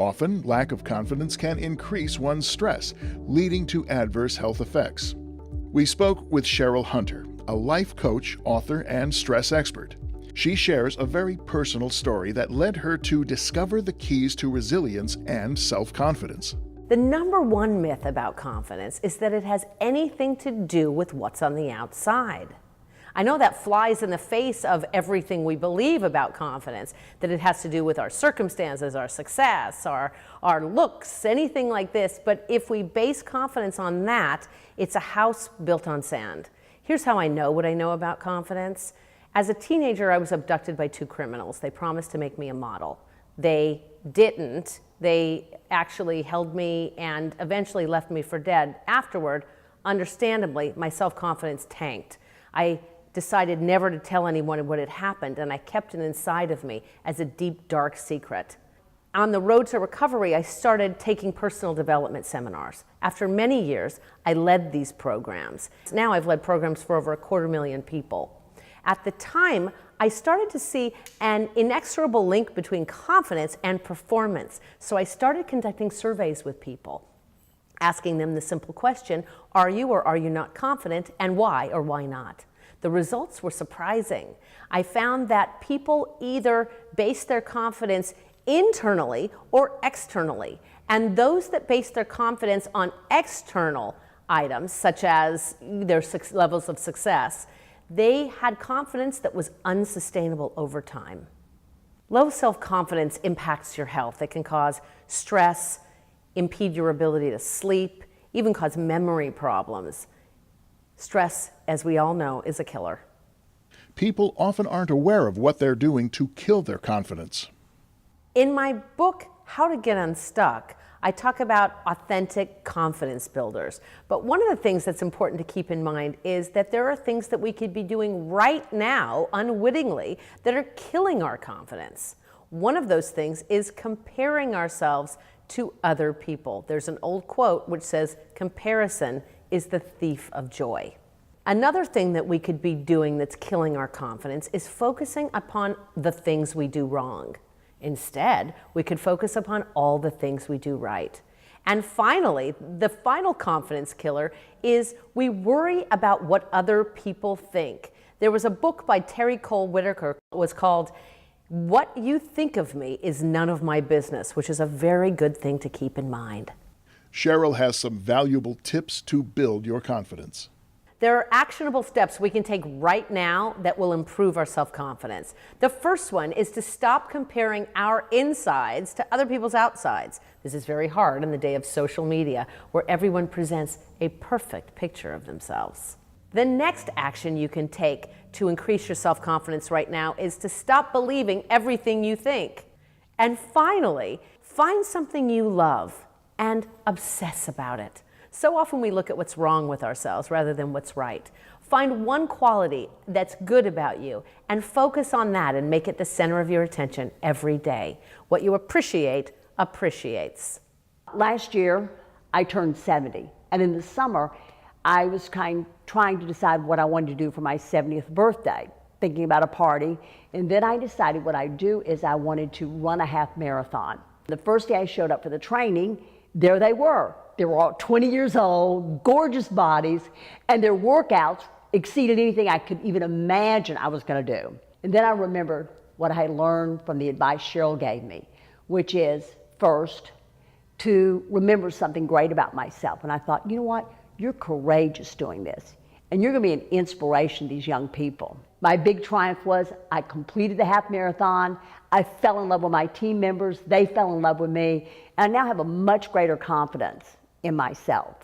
Often, lack of confidence can increase one's stress, leading to adverse health effects. We spoke with Cheryl Hunter, a life coach, author, and stress expert. She shares a very personal story that led her to discover the keys to resilience and self-confidence. The number one myth about confidence is that it has anything to do with what's on the outside. I know that flies in the face of everything we believe about confidence, that it has to do with our circumstances, our success, our looks, anything like this. But if we base confidence on that, it's a house built on sand. Here's how I know what I know about confidence. As a teenager, I was abducted by two criminals. They promised to make me a model. They didn't. They actually held me and eventually left me for dead. Afterward, understandably, my self-confidence tanked. I decided never to tell anyone what had happened, and I kept it inside of me as a deep, dark secret. On the road to recovery, I started taking personal development seminars. After many years, I led these programs. Now I've led programs for over 250,000 people. At the time, I started to see an inexorable link between confidence and performance. So I started conducting surveys with people, asking them the simple question, are you or are you not confident, and why or why not? The results were surprising. I found that people either base their confidence internally or externally. And those that base their confidence on external items, such as their levels of success, they had confidence that was unsustainable over time. Low self-confidence impacts your health. It can cause stress, impede your ability to sleep, even cause memory problems. Stress, as we all know, is a killer. People often aren't aware of what they're doing to kill their confidence. In my book, How to Get Unstuck, I talk about authentic confidence builders. But one of the things that's important to keep in mind is that there are things that we could be doing right now, unwittingly, that are killing our confidence. One of those things is comparing ourselves to other people. There's an old quote which says, comparison is the thief of joy. Another thing that we could be doing that's killing our confidence is focusing upon the things we do wrong. Instead, we could focus upon all the things we do right. And finally, the final confidence killer is we worry about what other people think. There was a book by Terry Cole Whitaker. It was called What You Think of Me Is None of My Business, which is a very good thing to keep in mind. Cheryl has some valuable tips to build your confidence. There are actionable steps we can take right now that will improve our self-confidence. The first one is to stop comparing our insides to other people's outsides. This is very hard in the day of social media, where everyone presents a perfect picture of themselves. The next action you can take to increase your self-confidence right now is to stop believing everything you think. And finally, find something you love and obsess about it. So often we look at what's wrong with ourselves rather than what's right. Find one quality that's good about you and focus on that and make it the center of your attention every day. What you appreciate appreciates. Last year, I turned 70, and in the summer, I was trying to decide what I wanted to do for my 70th birthday, thinking about a party, and then I decided what I'd do is I wanted to run a half marathon. The first day I showed up for the training, there they were. They were all 20 years old, gorgeous bodies, and their workouts exceeded anything I could even imagine I was going to do. And then I remembered what I had learned from the advice Cheryl gave me, which is, first, to remember something great about myself. And I thought, you know what? You're courageous doing this, and you're going to be an inspiration to these young people. My big triumph was I completed the half marathon. I fell in love with my team members. They fell in love with me. And I now have a much greater confidence in myself.